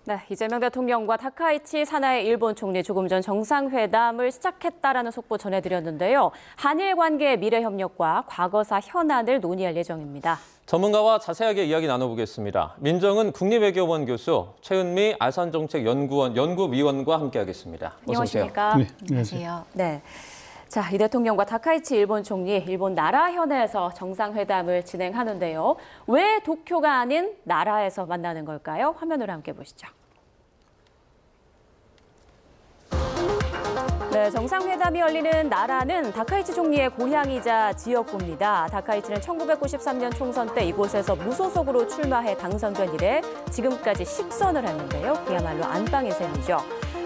네, 이재명 대통령과 타카이치 사나이 일본 총리 조금 전 정상회담을 시작했다라는 속보 전해드렸는데요. 한일 관계의 미래 협력과 과거사 현안을 논의할 예정입니다. 전문가와 자세하게 이야기 나눠보겠습니다. 민정은 국립외교원 교수, 최은미 아산정책연구원 연구위원과 함께하겠습니다. 어서 오세요. 안녕하십니까? 네, 안녕하세요. 네. 자, 이 대통령과 타카이치 일본 총리, 일본 나라현에서 정상회담을 진행하는데요. 왜 도쿄가 아닌 나라에서 만나는 걸까요? 화면으로 함께 보시죠. 네, 정상회담이 열리는 나라는 타카이치 총리의 고향이자 지역구입니다. 타카이치는 1993년 총선 때 이곳에서 무소속으로 출마해 당선된 이래 지금까지 10선을 했는데요. 그야말로 안방의 셈이죠.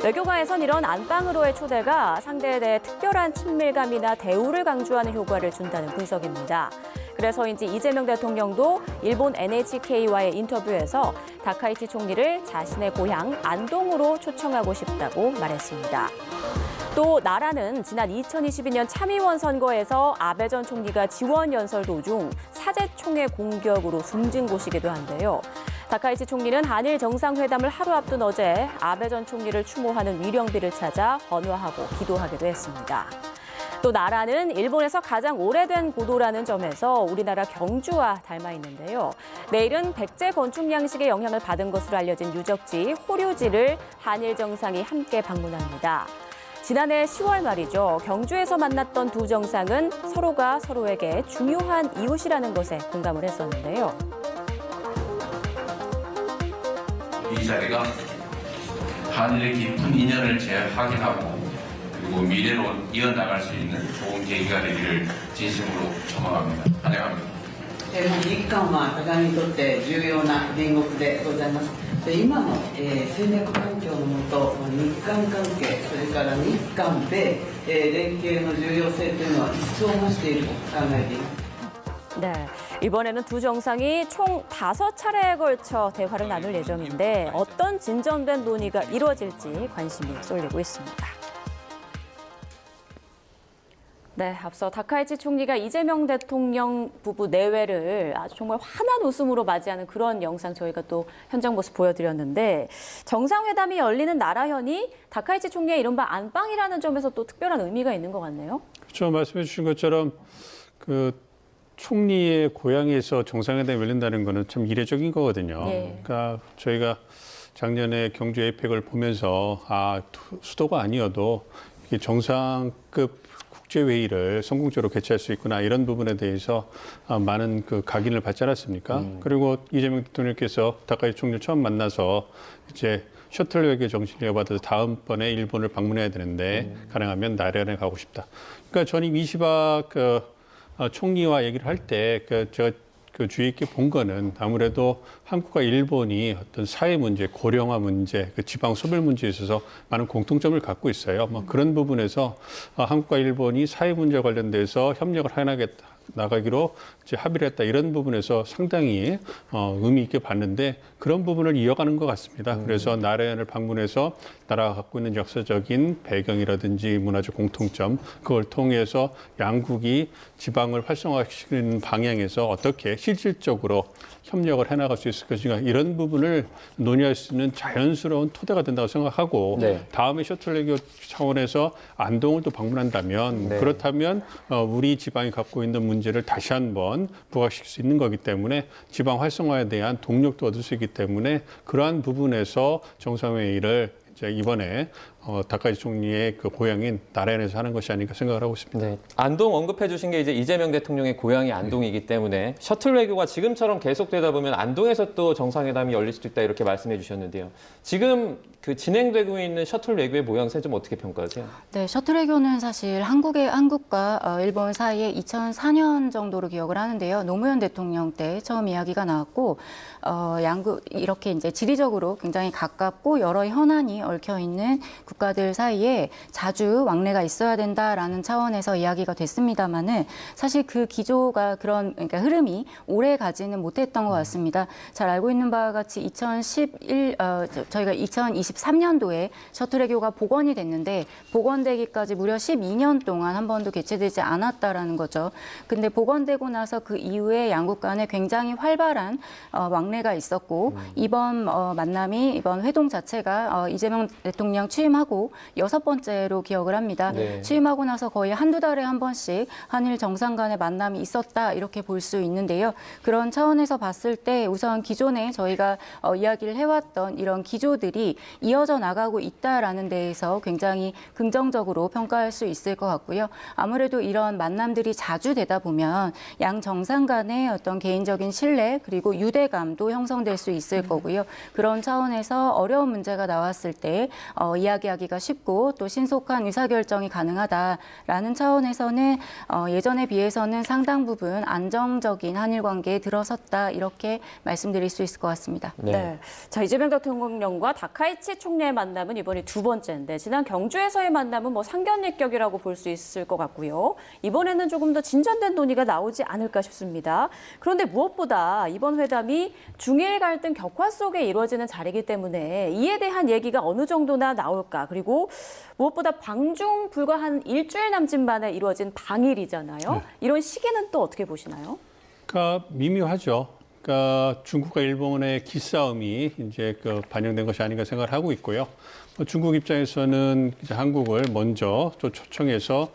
외교가에선 이런 안방으로의 초대가 상대에 대해 특별한 친밀감이나 대우를 강조하는 효과를 준다는 분석입니다. 그래서인지 이재명 대통령도 일본 NHK와의 인터뷰에서 타카이치 총리를 자신의 고향 안동으로 초청하고 싶다고 말했습니다. 또 나라는 지난 2022년 참의원 선거에서 아베 전 총리가 지원 연설 도중 사제총의 공격으로 숨진 곳이기도 한데요. 타카이치 총리는 한일 정상회담을 하루 앞둔 어제 아베 전 총리를 추모하는 위령비를 찾아 헌화하고 기도하기도 했습니다. 또 나라는 일본에서 가장 오래된 고도라는 점에서 우리나라 경주와 닮아 있는데요. 내일은 백제 건축 양식의 영향을 받은 것으로 알려진 유적지 호류지를 한일 정상이 함께 방문합니다. 지난해 10월 말이죠. 경주에서 만났던 두 정상은 서로가 서로에게 중요한 이웃이라는 것에 공감을 했었는데요. 이 자리가 한일의 깊은 인연을 재확인하고 그리고 미래로 이어나갈 수 있는 좋은 계기가 되기를 진심으로 소망합니다. 환영합니다. 日韓は互いにとって重要な隣国でございます。今の戦略環境の下、日韓関係、それから日韓米連携の重要性というのは一層増していると考えています。 네, 이번에는 두 정상이 총 5차례에 걸쳐 대화를 나눌 예정인데 어떤 진전된 논의가 이루어질지 관심이 쏠리고 있습니다. 네, 앞서 타카이치 총리가 이재명 대통령 부부 내외를 아주 정말 환한 웃음으로 맞이하는 그런 영상 저희가 또 현장 모습 보여드렸는데 정상회담이 열리는 나라현이 타카이치 총리의 이른바 안방이라는 점에서 또 특별한 의미가 있는 것 같네요. 그렇죠. 말씀해 주신 것처럼 그 총리의 고향에서 정상회담이 열린다는 거는 참 이례적인 거거든요. 네. 그러니까 저희가 작년에 경주 에이펙을 보면서 수도가 아니어도 이게 정상급 국제회의를 성공적으로 개최할 수 있구나 이런 부분에 대해서 많은 그 각인을 받지 않았습니까? 그리고 이재명 대통령께서 타카이치 총리를 처음 만나서 이제 셔틀 외교 정신을 이어받아서 다음번에 일본을 방문해야 되는데 가능하면 나라현에 가고 싶다. 그러니까 전임 이시바 총리와 얘기를 할 때 제가 주의 있게 본 거는 아무래도 한국과 일본이 어떤 사회 문제, 고령화 문제, 지방 소멸 문제에 있어서 많은 공통점을 갖고 있어요. 뭐 그런 부분에서 한국과 일본이 사회 문제 관련돼서 협력을 나가기로 이제 합의를 했다. 이런 부분에서 상당히 의미 있게 봤는데 그런 부분을 이어가는 것 같습니다. 그래서 나라현을 방문해서 나라가 갖고 있는 역사적인 배경이라든지 문화적 공통점 그걸 통해서 양국이 지방을 활성화시키는 방향에서 어떻게 실질적으로 협력을 해나갈 수 있을 것인가 이런 부분을 논의할 수 있는 자연스러운 토대가 된다고 생각하고 다음에 셔틀 외교 차원에서 안동을 또 방문한다면 그렇다면 우리 지방이 갖고 있는 문제를 다시 한번 부각시킬 수 있는 거기 때문에 지방 활성화에 대한 동력도 얻을 수 있기 때문에 그러한 부분에서 정상회의를 이제 이번에 타카이치 총리의 그 고향인 나라현에서 하는 것이 아닌가 생각을 하고 있습니다. 네. 안동 언급해 주신 게 이제 이재명 대통령의 고향이 안동이기 때문에 셔틀 외교가 지금처럼 계속되다 보면 안동에서 또 정상회담이 열릴 수도 있다 이렇게 말씀해 주셨는데요. 지금 그 진행되고 있는 셔틀 외교의 모양새 좀 어떻게 평가하세요? 네, 셔틀 외교는 사실 한국과 일본 사이에 2004년 정도로 기억을 하는데요. 노무현 대통령 때 처음 이야기가 나왔고 양국 이렇게 이제 지리적으로 굉장히 가깝고 여러 현안이 얽혀 있는 국가들 사이에 자주 왕래가 있어야 된다라는 차원에서 이야기가 됐습니다만은 사실 그 기조가 그러니까 흐름이 오래 가지는 못했던 것 같습니다. 잘 알고 있는 바와 같이 저희가 2023년도에 셔틀 외교가 복원이 됐는데 복원되기까지 무려 12년 동안 한 번도 개최되지 않았다라는 거죠. 근데 복원되고 나서 그 이후에 양국 간에 굉장히 활발한 왕래가 있었고 이번 이번 회동 자체가 이재명 대통령 취임하고 6번째로 기억을 합니다. 네. 취임하고 나서 거의 한두 달에 한 번씩 한일 정상 간의 만남이 있었다 이렇게 볼 수 있는데요. 그런 차원에서 봤을 때 우선 기존에 저희가 이야기를 해왔던 이런 기조들이 이어져 나가고 있다라는 데에서 굉장히 긍정적으로 평가할 수 있을 것 같고요. 아무래도 이런 만남들이 자주 되다 보면 양 정상 간의 어떤 개인적인 신뢰 그리고 유대감도 형성될 수 있을 거고요. 그런 차원에서 어려운 문제가 나왔을 때 이야기하기가 쉽고 또 신속한 의사결정이 가능하다라는 차원에서는 예전에 비해서는 상당 부분 안정적인 한일 관계에 들어섰다 이렇게 말씀드릴 수 있을 것 같습니다. 네. 자, 이재명 대통령과 다카이치 총리의 만남은 이번이 두 번째인데 지난 경주에서의 만남은 상견례격이라고 볼 수 있을 것 같고요. 이번에는 조금 더 진전된 논의가 나오지 않을까 싶습니다. 그런데 무엇보다 이번 회담이 중일 갈등 격화 속에 이루어지는 자리이기 때문에 이에 대한 얘기가 어느 정도나 나올까. 그리고 무엇보다 방중 불과 한 일주일 남짓 만에 이루어진 당일이잖아요. 네. 이런 시기는 또 어떻게 보시나요? 그러니까 미묘하죠. 그러니까 중국과 일본의 기싸움이 이제 반영된 것이 아닌가 생각을 하고 있고요. 중국 입장에서는 이제 한국을 먼저 또 초청해서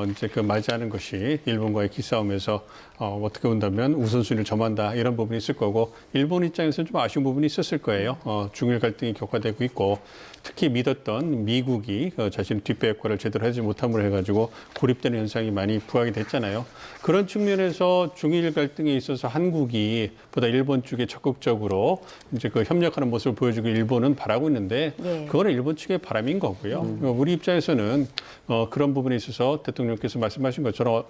이제 맞이하는 것이 일본과의 기싸움에서 어떻게 본다면 우선순위를 점한다 이런 부분이 있을 거고 일본 입장에서는 좀 아쉬운 부분이 있었을 거예요. 중일 갈등이 격화되고 있고 특히 믿었던 미국이 자신의 뒷배 역할을 제대로 하지 못함으로 해가지고 고립되는 현상이 많이 부각이 됐잖아요. 그런 측면에서 중일 갈등에 있어서 한국이 보다 일본 쪽에 적극적으로 이제 협력하는 모습을 보여주고 일본은 바라고 있는데 그거는 일본 측의 바람인 거고요. 우리 입장에서는 그런 부분에 있어서 대통령께서 말씀하신 것처럼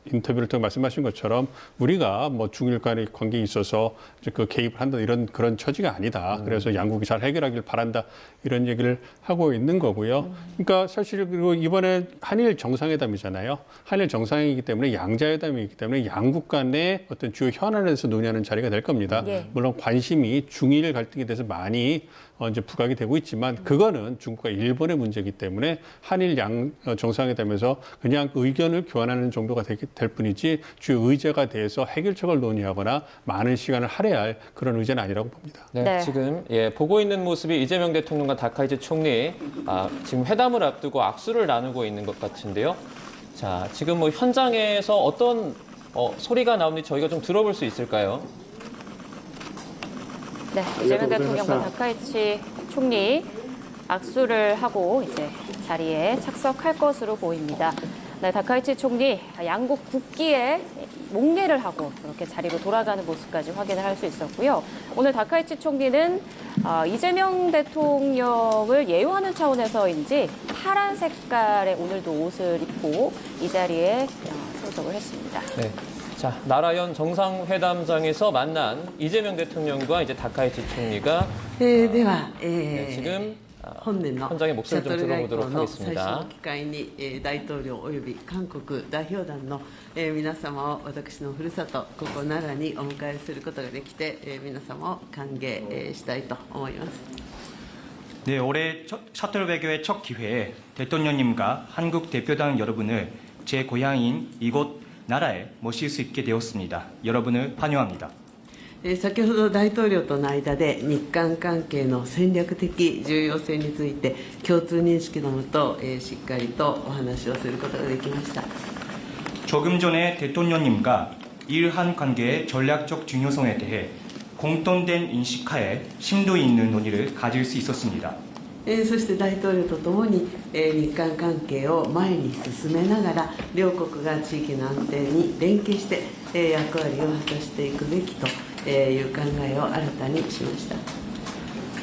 인터뷰를 통해 말씀하신 것처럼 우리가 중일 간의 관계에 있어서 이제 개입을 한다 이런 그런 처지가 아니다. 그래서 양국이 잘 해결하길 바란다 이런 얘기를 하고 있는 거고요. 그러니까 사실 그리고 이번에 한일 정상회담이잖아요. 한일 정상이기 때문에 양자회담이기 때문에 양국 간의 어떤 주요 현안에 대해서 논의하는 자리가 될 겁니다. 물론 관심이 중일 갈등에 대해서 많이 이제 부각이 되고 있지만 그거는 중국과 일본의 문제이기 때문에 한일 양 정상회담에서 그냥 의견을 교환하는 정도가 될 뿐이지 주요 의제가 돼서 해결책을 논의하거나 많은 시간을 할애할 그런 의제는 아니라고 봅니다. 네, 지금 보고 있는 모습이 이재명 대통령과 다카이치 총리 지금 회담을 앞두고 악수를 나누고 있는 것 같은데요. 자, 지금 현장에서 어떤 소리가 나오는지 저희가 좀 들어볼 수 있을까요? 네, 이재명 대통령과 다카이치 총리 악수를 하고 이제 자리에 착석할 것으로 보입니다. 네, 다카이치 총리 양국 국기에 목례를 하고 이렇게 자리로 돌아가는 모습까지 확인을 할 수 있었고요. 오늘 다카이치 총리는 이재명 대통령을 예우하는 차원에서인지 파란 색깔의 오늘도 옷을 입고 이 자리에 출석을 했습니다. 네. 자, 나라연 정상회담장에서 만난 이재명 대통령과 이제 다카이치 총리가 では、 지금 本年の 현장의 シャ 목소리 ト 좀 ル外交 들어보도록 の最初 하겠습니다. の機会に、大統領および韓国代表団の、皆様を私のふるさとここ奈良にお迎えすることができて、皆様を歓迎、したいと思います。 네, 올해 셔틀 외교의 첫 기회에 대통령님과 한국 대표단 여러분을 제 고향인 이곳 나라에 모실 수 있게 되었습니다. 여러분을 환영합니다. 先ほど大統領との間で日韓関係の戦略的重要性について共通認識のもと、しっかりとお話をすることができました。 조금 전에 대통령님과 일한 관계의 전략적 중요성에 대해 공통된 인식하에 심도 있는 논의를 가질 수 있었습니다. そして大統領とともに、日韓関係を前に進めながら両国が地域の安定に連携して、役割を果たしていくべきという考えを新たにしました。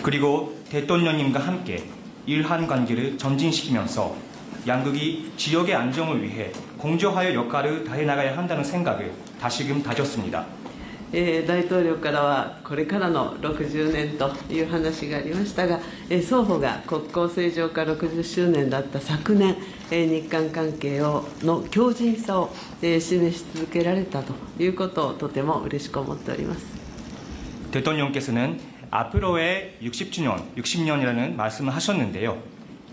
그리고 대통령님과 함께 일한 관계를 전진시키면서 양국이 지역의 안정을 위해 공조하여 역할을 다해나가야 한다는 생각을 다시금 다졌습니다. 大統領からはこれからの60年という話がありましたが、双方が国交正常化60周年だった昨年、日韓関係の強靭さを示し続けられたということをとても嬉しく思っております。 대통령께서는 앞으로의 60년이라는 말씀을 하셨는데요.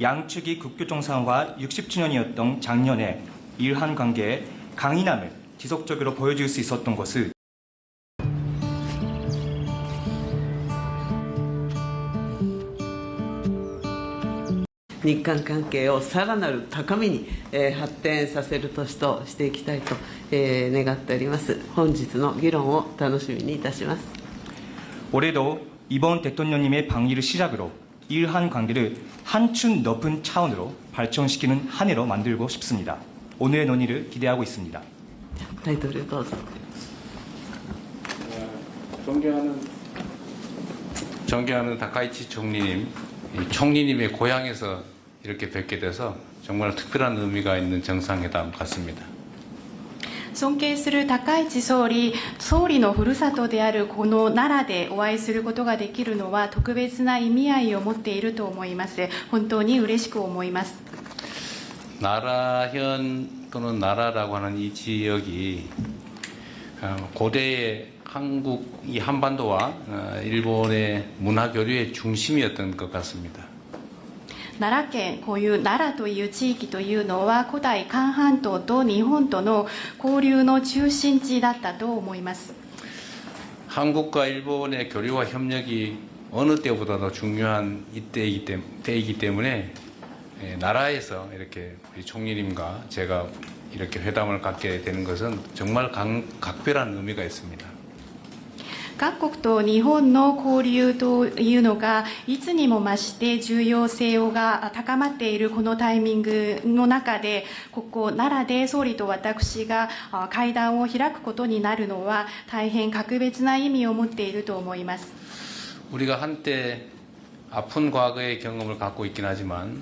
양측이 국교 정상화 60주년이었던 작년에 일한 관계의 강인함을 지속적으로 보여줄 수 있었던 것을日韓関係をさらなる高みに、発展させる年としていきたいと、願っております。本日の議論を楽しみにいたします。 올해도 이번 대통령님의 방위를 시작으로 일한 관계를 한층 높은 차원으로 발전시키는 한 해로 만들고 싶습니다. 오늘의 논의를 기대하고 있습니다. 大統領どうぞ。 존경하는 다카이치 총리님, 이 총리님의 고향에서 이렇게 뵙게 돼서 정말 특별한 의미가 있는 정상회담 같습니다. 尊敬する高市総理のふるさとであるこの奈良でお会いすることができるのは特別な意味合いを持っていると思います。本当に嬉しく思います。 나라현 또는 나라라고 하는 이 지역이 고대의 한국 이 한반도와 일본의 문화 교류의 중심이었던 것 같습니다. 奈良県、こういう奈良という地域というのは古代韓半島と日本との交流の中心地だったと思います。 한국과 일본의 교류와 협력이 어느 때보다도 중요한 때이기 때문에 나라에서 이렇게 우리 총리님과 제가 이렇게 회담을 갖게 되는 것은 정말 각별한 의미가 있습니다. 各国と日本の交流というのがいつにも増して重要性が高まっているこのタイミングの中で、ここ奈良で総理と私が会談を開くことになるのは大変格別な意味を持っていると思います。 우리가 한때 아픈 과거의 경험을 갖고 있긴 하지만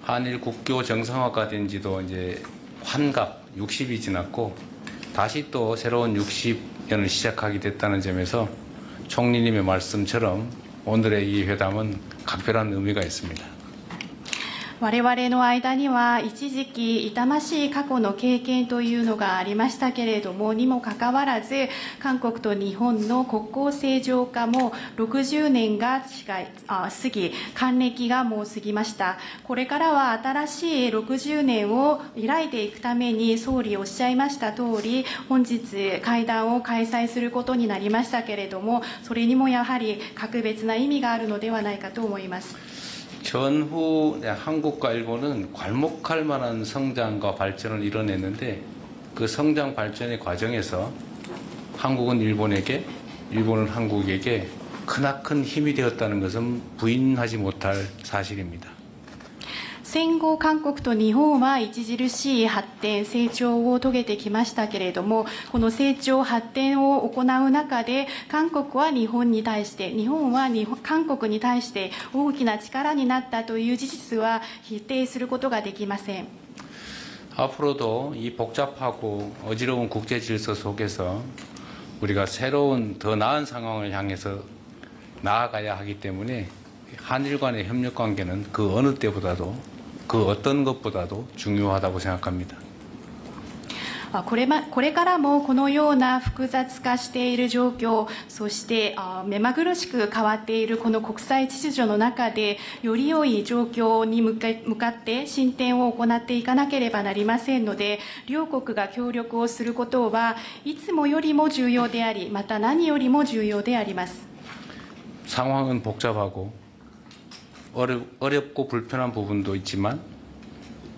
한일 국교 정상화가 된 지도 이제 환갑 60이 지났고 다시 또 새로운 60년을 시작하게 됐다는 점에서 총리님의 말씀처럼 오늘의 이 회담은 각별한 의미가 있습니다. 我々の間には一時期痛ましい過去の経験というのがありましたけれども、にもかかわらず韓国と日本の国交正常化も60年が過ぎ、還暦がもう過ぎました。これからは新しい60年を開いていくために、総理おっしゃいました通り本日会談を開催することになりましたけれども、それにもやはり格別な意味があるのではないかと思います。 전후 한국과 일본은 괄목할 만한 성장과 발전을 이뤄냈는데 그 성장 발전의 과정에서 한국은 일본에게, 일본은 한국에게 크나큰 힘이 되었다는 것은 부인하지 못할 사실입니다. 戦後韓国と日本は著しい発展成長を遂げてきましたけれども、この成長発展を行う中で韓国は日本に対して、日本は韓国に対して大きな力になったという事実は否定することができません。 앞으로도 이 복잡하고 어지러운 국제 질서 속에서 우리가 새로운 더 나은 상황을 향해서 나아가야 하기 때문에 한일 간의 협력 관계는 그 어느 때보다도 그 어떤 것보다도 중요하다고 생각합니다. これからもこのような複雑化している状況、そして目まぐるしく変わっているこの国際秩序の中で、より良い状況に向かって進展を行っていかなければなりませんので、両国が協力をすることはいつもよりも重要であり、また何よりも重要であります。 상황은 복잡하고 어렵고 불편한 부분도 있지만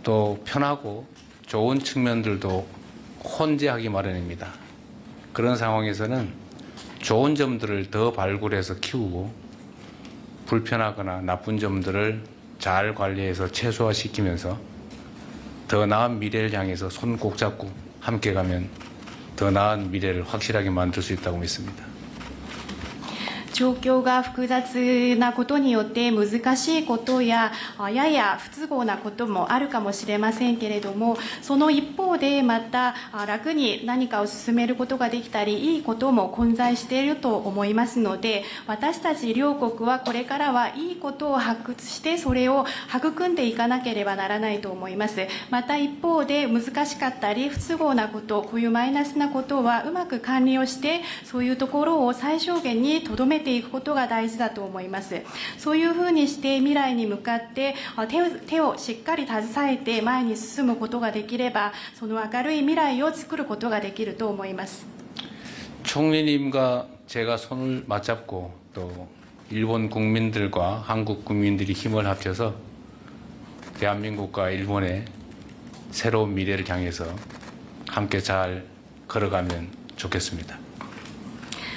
또 편하고 좋은 측면들도 혼재하기 마련입니다. 그런 상황에서는 좋은 점들을 더 발굴해서 키우고 불편하거나 나쁜 점들을 잘 관리해서 최소화시키면서 더 나은 미래를 향해서 손 꼭 잡고 함께 가면 더 나은 미래를 확실하게 만들 수 있다고 믿습니다. 状況が複雑なことによって難しいことややや不都合なこともあるかもしれませんけれども、その一方でまた楽に何かを進めることができたり、いいことも混在していると思いますので、私たち両国はこれからはいいことを発掘してそれを育んでいかなければならないと思います。また一方で難しかったり不都合なこと、こういうマイナスなことはうまく管理をして、そういうところを最小限にとどめていくことが大事だと思います。そういうふうにして未来に向かって手をしっかり携えて前に進むことができれば、その明るい未来を作ることができると思います。 총리님과 제가 손을 맞잡고 또 일본 국민들과 한국 국민들이 힘을 합쳐서 대한민국과 일본의 새로운 미래를 향해서 함께 잘 걸어가면 좋겠습니다.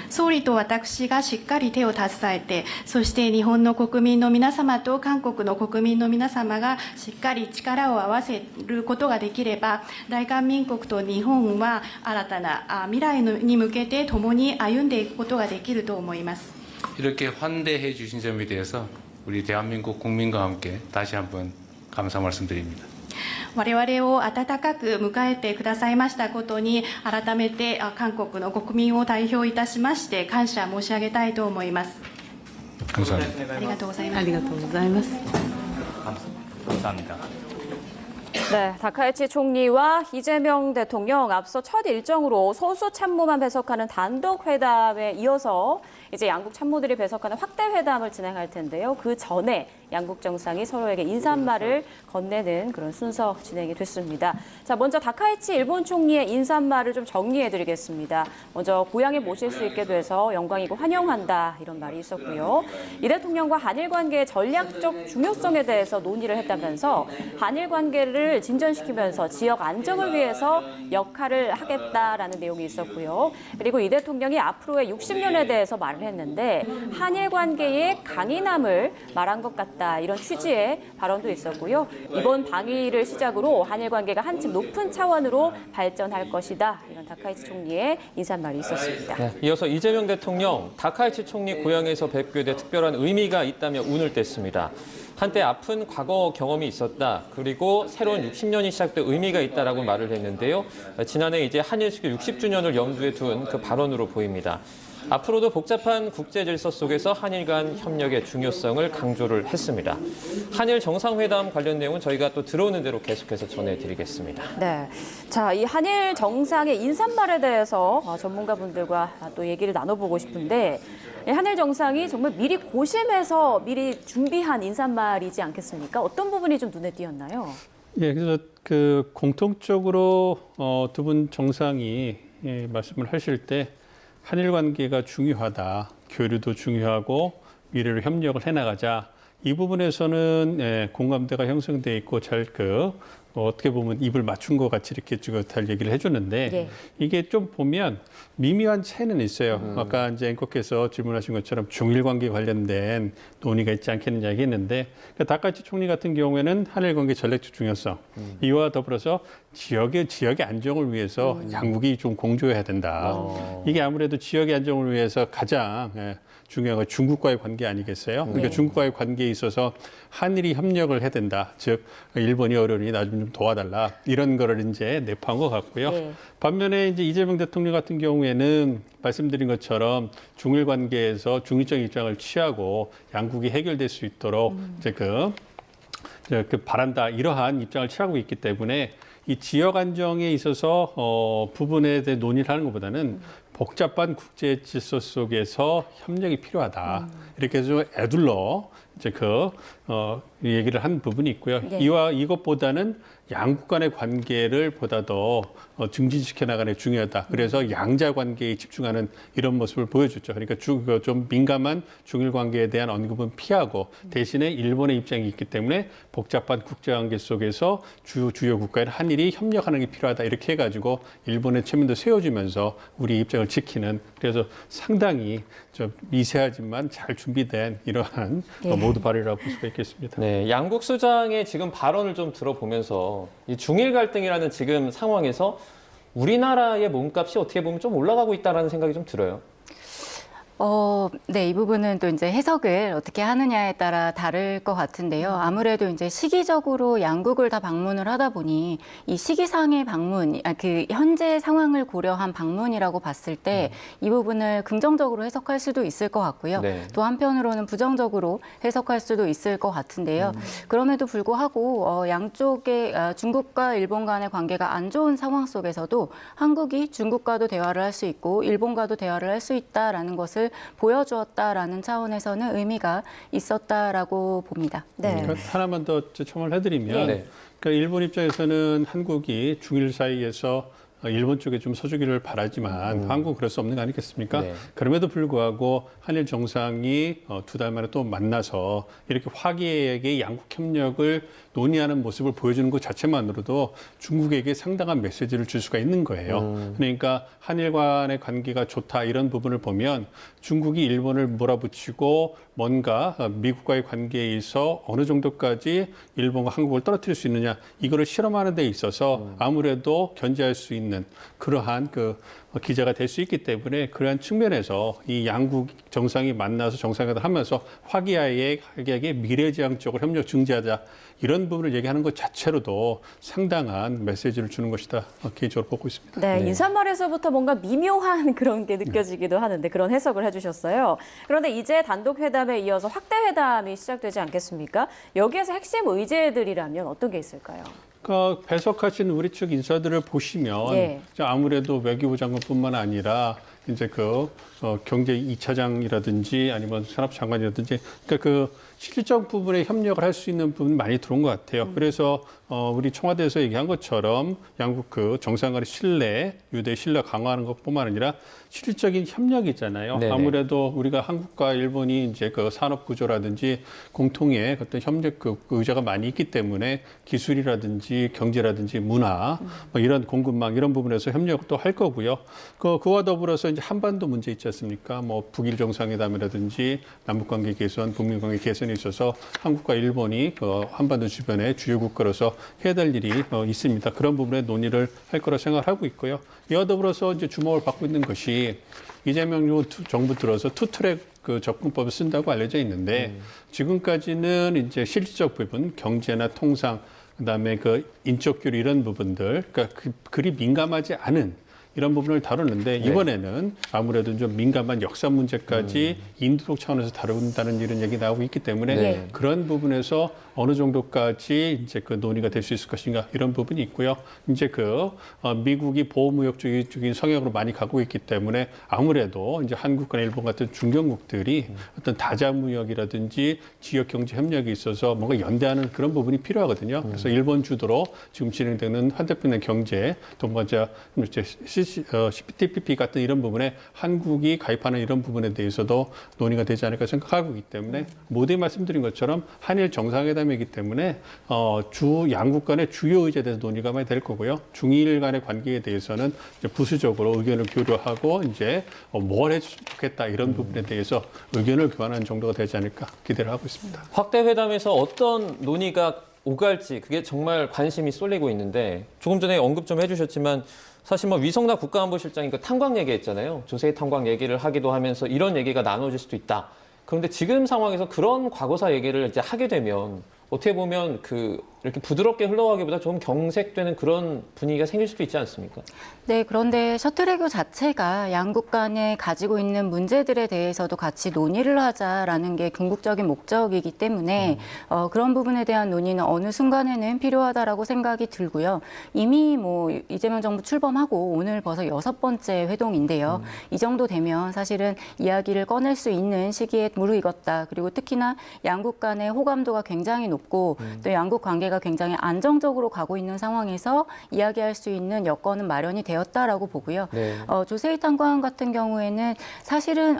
総理と私がしっかり手を携えて、そして日本の国民の皆様と韓国の国民の皆様がしっかり力を合わせることができれば、大韓民国と日本は新たな未来に向けて共に歩んでいくことができると思います。 이렇게 환대해 주신 점에 대해서 우리 대한민국 국민과 함께 다시 한번 감사 말씀드립니다. 我々を温かく迎えてくださいましたことに、改めて韓国の国民を代表いたしまして感謝申し上げたいと思います。 감사합니다. ありがとうございます。ありがとうございます。 감사합니다. 네, 다카이치 총리와 이재명 대통령 앞서 첫 일정으로 소수 참모만 배석하는 단독 회담에 이어서 이제 양국 참모들이 배석하는 확대 회담을 진행할 텐데요. 그 전에 양국 정상이 서로에게 인사말을 건네는 그런 순서 진행이 됐습니다. 자, 먼저 다카이치 일본 총리의 인사말을 좀 정리해드리겠습니다. 먼저 고향에 모실 수 있게 돼서 영광이고 환영한다 이런 말이 있었고요. 이 대통령과 한일 관계의 전략적 중요성에 대해서 논의를 했다면서 한일 관계를 진전시키면서 지역 안정을 위해서 역할을 하겠다라는 내용이 있었고요. 그리고 이 대통령이 앞으로의 60년에 대해서 말을 했는데 한일 관계의 강인함을 말한 것 같다 이런 취지의 발언도 있었고요. 이번 방위를 시작으로 한일 관계가 한층 높은 차원으로 발전할 것이다 이런 다카이치 총리의 인사말이 있었습니다. 네, 이어서 이재명 대통령 다카이치 총리 고향에서 뵙게 돼 특별한 의미가 있다며 운을 뗐습니다. 한때 아픈 과거 경험이 있었다. 그리고 새로운 60년이 시작돼 의미가 있다라고 말을 했는데요. 지난해 이제 한일 수교 60주년을 염두에 둔 그 발언으로 보입니다. 앞으로도 복잡한 국제 질서 속에서 한일 간 협력의 중요성을 강조를 했습니다. 한일 정상회담 관련 내용은 저희가 또 들어오는 대로 계속해서 전해드리겠습니다. 네, 자, 이 한일 정상의 인사말에 대해서 전문가분들과 또 얘기를 나눠보고 싶은데 한일 정상이 정말 미리 고심해서 미리 준비한 인사말이지 않겠습니까? 어떤 부분이 좀 눈에 띄었나요? 예, 그래서 그 공통적으로 두 분 정상이 말씀을 하실 때 한일 관계가 중요하다, 교류도 중요하고 미래로 협력을 해나가자. 이 부분에서는 공감대가 형성돼 있고 잘 어떻게 보면 입을 맞춘 것 같이 이렇게 잘 얘기를 해주는데 예. 이게 좀 보면 미묘한 차이는 있어요. 아까 이제 앵커께서 질문하신 것처럼 중일 관계 관련된 논의가 있지 않겠느냐 얘기했는데 그러니까 다카이치 총리 같은 경우에는 한일 관계 전략적 중요성 이와 더불어서 지역의 안정을 위해서 양국이 좀 공조해야 된다. 이게 아무래도 지역의 안정을 위해서 가장 중요한 건 중국과의 관계 아니겠어요? 그러니까 중국과의 관계에 있어서 한일이 협력을 해야 된다. 즉 일본이 어려우니 나 좀 도와달라. 이런 거를 이제 내포한 것 같고요. 네. 반면에 이제 이재명 대통령 같은 경우에는 말씀드린 것처럼 중일 관계에서 중립적 입장을 취하고 양국이 해결될 수 있도록 이제 바란다. 이러한 입장을 취하고 있기 때문에 이 지역 안정에 있어서 부분에 대해 논의를 하는 것보다는 복잡한 국제 질서 속에서 협력이 필요하다. 이렇게 해서 애둘러 이제 얘기를 한 부분이 있고요. 네. 이것보다는 양국 간의 관계를 보다 더 증진시켜 나가는 게 중요하다. 그래서 양자 관계에 집중하는 이런 모습을 보여줬죠. 그러니까 좀 민감한 중일 관계에 대한 언급은 피하고 대신에 일본의 입장이 있기 때문에 복잡한 국제 관계 속에서 주요 국가의 한일이 협력하는 게 필요하다. 이렇게 해가지고 일본의 체면도 세워주면서 우리 입장을 지키는 그래서 상당히 좀 미세하지만 잘 준비된 이러한 모두 발휘라고 볼 수가 있겠습니다. 네, 양국 수장의 지금 발언을 좀 들어보면서 이 중일 갈등이라는 지금 상황에서 우리나라의 몸값이 어떻게 보면 좀 올라가고 있다는 생각이 좀 들어요. 네, 이 부분은 또 이제 해석을 어떻게 하느냐에 따라 다를 것 같은데요. 아무래도 이제 시기적으로 양국을 다 방문을 하다 보니 이 시기상의 방문, 그 현재 상황을 고려한 방문이라고 봤을 때 이 부분을 긍정적으로 해석할 수도 있을 것 같고요. 네. 또 한편으로는 부정적으로 해석할 수도 있을 것 같은데요. 그럼에도 불구하고 양쪽의 중국과 일본 간의 관계가 안 좋은 상황 속에서도 한국이 중국과도 대화를 할 수 있고 일본과도 대화를 할 수 있다라는 것을 보여주었다라는 차원에서는 의미가 있었다라고 봅니다. 네. 그러니까 하나만 더 첨언을 해드리면, 네. 그러니까 일본 입장에서는 한국이 중일 사이에서 일본 쪽에 좀 서주기를 바라지만 한국은 그럴 수 없는 거 아니겠습니까? 네. 그럼에도 불구하고 한일 정상이 2달 만에 또 만나서 이렇게 화기애애하게 양국 협력을 논의하는 모습을 보여주는 것 자체만으로도 중국에게 상당한 메시지를 줄 수가 있는 거예요. 그러니까 한일 간의 관계가 좋다 이런 부분을 보면 중국이 일본을 몰아붙이고 뭔가 미국과의 관계에 있어 어느 정도까지 일본과 한국을 떨어뜨릴 수 있느냐 이거를 실험하는 데 있어서 아무래도 견제할 수 있는 그러한 기자가 될 수 있기 때문에 그러한 측면에서 이 양국 정상이 만나서 정상회담을 하면서 화기애애하게 미래지향적으로 협력 증진하자 이런 부분을 얘기하는 것 자체로도 상당한 메시지를 주는 것이다. 개인적으로 보고 있습니다. 네, 인사말에서부터 뭔가 미묘한 그런 게 느껴지기도 하는데 그런 해석을 해주셨어요. 그런데 이제 단독 회담에 이어서 확대 회담이 시작되지 않겠습니까? 여기에서 핵심 의제들이라면 어떤 게 있을까요? 그러니까 배석하신 우리 측 인사들을 보시면 예. 아무래도 외교부 장관뿐만 아니라 이제 경제 2차장이라든지 아니면 산업장관이라든지 그러니까 실질적 부분에 협력을 할 수 있는 부분 많이 들어온 것 같아요. 그래서 우리 청와대에서 얘기한 것처럼 양국 정상 간의 신뢰, 유대 신뢰 강화하는 것뿐만 아니라 실질적인 협력이 있잖아요. 네네. 아무래도 우리가 한국과 일본이 이제 산업 구조라든지 공통의 어떤 협력 의자가 많이 있기 때문에 기술이라든지 경제라든지 문화 뭐 이런 공급망 이런 부분에서 협력도 할 거고요. 그와 더불어서 이제 한반도 문제 있지 않습니까? 뭐 북일 정상회담이라든지 남북관계 개선, 북미관계 개선에 있어서 한국과 일본이 한반도 주변의 주요 국가로서 해야 될 일이 있습니다. 그런 부분에 논의를 할 거라 생각하고 있고요. 이와 더불어서 이제 주목을 받고 있는 것이 이재명 정부 들어서 투트랙 접근법을 쓴다고 알려져 있는데 지금까지는 이제 실질적 부분, 경제나 통상, 그다음에 인적 교류 이런 부분들, 그러니까 그리 민감하지 않은 이런 부분을 다루는데 이번에는 아무래도 좀 민감한 역사 문제까지 인도적 차원에서 다룬다는 이런 얘기 나오고 있기 때문에 네. 그런 부분에서 어느 정도까지 이제 논의가 될 수 있을 것인가 이런 부분이 있고요. 이제 미국이 보호무역적인 성향으로 많이 가고 있기 때문에 아무래도 이제 한국과 일본 같은 중견국들이 어떤 다자무역이라든지 지역 경제 협력이 있어서 뭔가 연대하는 그런 부분이 필요하거든요. 그래서 일본 주도로 지금 진행되는 환대편의 경제, 또 먼저 CPTPP 같은 이런 부분에 한국이 가입하는 이런 부분에 대해서도 논의가 되지 않을까 생각하고 있기 때문에 모두 말씀드린 것처럼 한일 정상회담이기 때문에 양국 간의 주요 의제에 대해서 논의가 많이 될 거고요. 중일 간의 관계에 대해서는 이제 부수적으로 의견을 교류하고 이제 뭘 해주면 좋겠다 이런 부분에 대해서 의견을 교환하는 정도가 되지 않을까 기대를 하고 있습니다. 확대 회담에서 어떤 논의가 오갈지 그게 정말 관심이 쏠리고 있는데 조금 전에 언급 좀 해주셨지만 사실 뭐 위성나 국가안보실장이 탄광 얘기했잖아요. 조세희 탄광 얘기를 하기도 하면서 이런 얘기가 나눠질 수도 있다. 그런데 지금 상황에서 그런 과거사 얘기를 이제 하게 되면 어떻게 보면 이렇게 부드럽게 흘러가기보다 좀 경색되는 그런 분위기가 생길 수도 있지 않습니까? 네, 그런데 셔틀외교 자체가 양국 간에 가지고 있는 문제들에 대해서도 같이 논의를 하자라는 게 궁극적인 목적이기 때문에 그런 부분에 대한 논의는 어느 순간에는 필요하다라고 생각이 들고요. 이미 이재명 정부 출범하고 오늘 벌써 6번째 회동인데요. 이 정도 되면 사실은 이야기를 꺼낼 수 있는 시기에 무르익었다. 그리고 특히나 양국 간의 호감도가 굉장히 높고 또 양국 관계가 굉장히 안정적으로 가고 있는 상황에서 이야기할 수 있는 여건은 마련이 되었다라고 보고요. 네. 조세희 탄광 같은 경우에는 사실은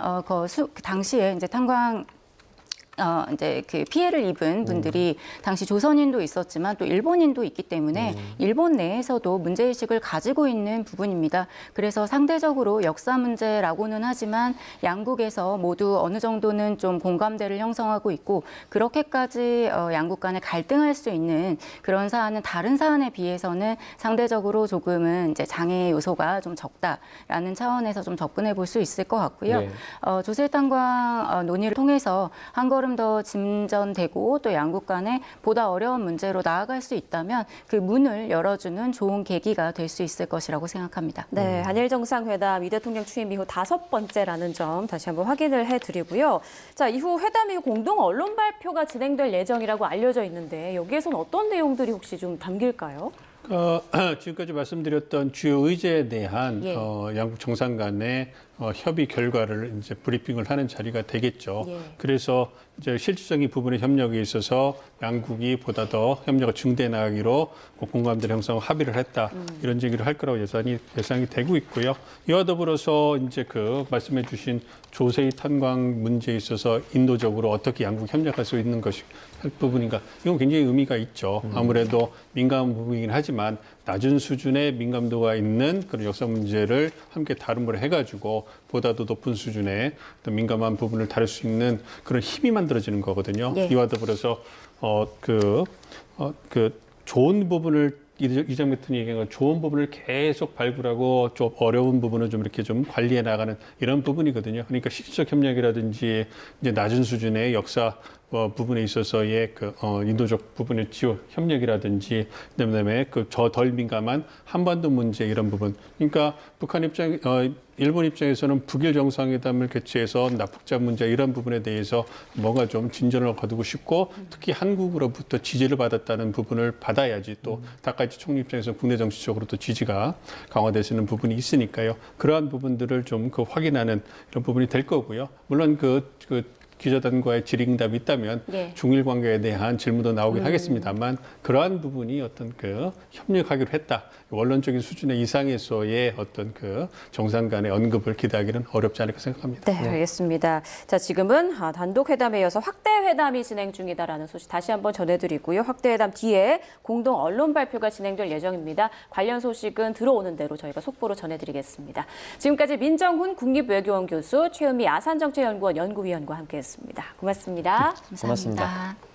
당시에 이제 탄광 이제 그 피해를 입은 분들이 당시 조선인도 있었지만 또 일본인도 있기 때문에 일본 내에서도 문제의식을 가지고 있는 부분입니다. 그래서 상대적으로 역사 문제라고는 하지만 양국에서 모두 어느 정도는 좀 공감대를 형성하고 있고 그렇게까지 양국 간에 갈등할 수 있는 그런 사안은 다른 사안에 비해서는 상대적으로 조금은 이제 장애 요소가 좀 적다라는 차원에서 좀 접근해 볼 수 있을 것 같고요. 네. 조세탄광 논의를 통해서 한 걸음 더 진전되고 또 양국 간에 보다 어려운 문제로 나아갈 수 있다면 그 문을 열어주는 좋은 계기가 될 수 있을 것이라고 생각합니다. 네, 한일 정상회담 이 대통령 취임 이후 5번째라는 점 다시 한번 확인을 해드리고요. 자, 이후 회담 이후 공동 언론 발표가 진행될 예정이라고 알려져 있는데 여기에서는 어떤 내용들이 혹시 좀 담길까요? 지금까지 말씀드렸던 주요 의제에 대한 예. 양국 정상 간의 협의 결과를 이제 브리핑을 하는 자리가 되겠죠. 예. 그래서 이제 실질적인 부분의 협력에 있어서 양국이 보다 더 협력을 증대해 나가기로 공감대를 형성하고 합의를 했다. 이런 얘기를 할 거라고 예상이 되고 있고요. 이와 더불어서 이제 그 말씀해 주신 조세희 탄광 문제에 있어서 인도적으로 어떻게 양국 협력할 수 있는 것이 할 부분인가. 이건 굉장히 의미가 있죠. 아무래도 민감한 부분이긴 하지만 낮은 수준의 민감도가 있는 그런 역사 문제를 함께 다룸을 해가지고 보다 더 높은 수준의 어떤 민감한 부분을 다룰 수 있는 그런 힘이 만들어지는 거거든요. 예. 이와 더불어서 좋은 부분을 이전 같은 얘기가 좋은 부분을 계속 발굴하고 좀 어려운 부분을 좀 이렇게 좀 관리해 나가는 이런 부분이거든요. 그러니까 실질적 협력이라든지 이제 낮은 수준의 역사 부분에 있어서의 인도적 부분의 지원 협력이라든지 그다음에 덜 민감한 한반도 문제 이런 부분. 그러니까 일본 입장에서는 북일 정상회담을 개최해서 납북자 문제 이런 부분에 대해서 뭔가 좀 진전을 거두고 싶고 특히 한국으로부터 지지를 받았다는 부분을 받아야지 또 다카이치 총리 입장에서 국내 정치적으로 또 지지가 강화되시는 부분이 있으니까요. 그러한 부분들을 좀 확인하는 이런 부분이 될 거고요. 물론 기자단과의 질의응답이 있다면 예. 중일 관계에 대한 질문도 나오긴 하겠습니다만 그러한 부분이 어떤 협력하기로 했다. 원론적인 수준의 이상에서의 어떤 정상 간의 언급을 기대하기는 어렵지 않을까 생각합니다. 네, 알겠습니다. 자, 지금은 단독 회담에 이어서 확대 회담이 진행 중이다라는 소식 다시 한번 전해드리고요. 확대 회담 뒤에 공동 언론 발표가 진행될 예정입니다. 관련 소식은 들어오는 대로 저희가 속보로 전해드리겠습니다. 지금까지 민정훈 국립외교원 교수, 최은미 아산정책연구원 연구위원과 함께했습니다. 고맙습니다. 감사합니다. 고맙습니다.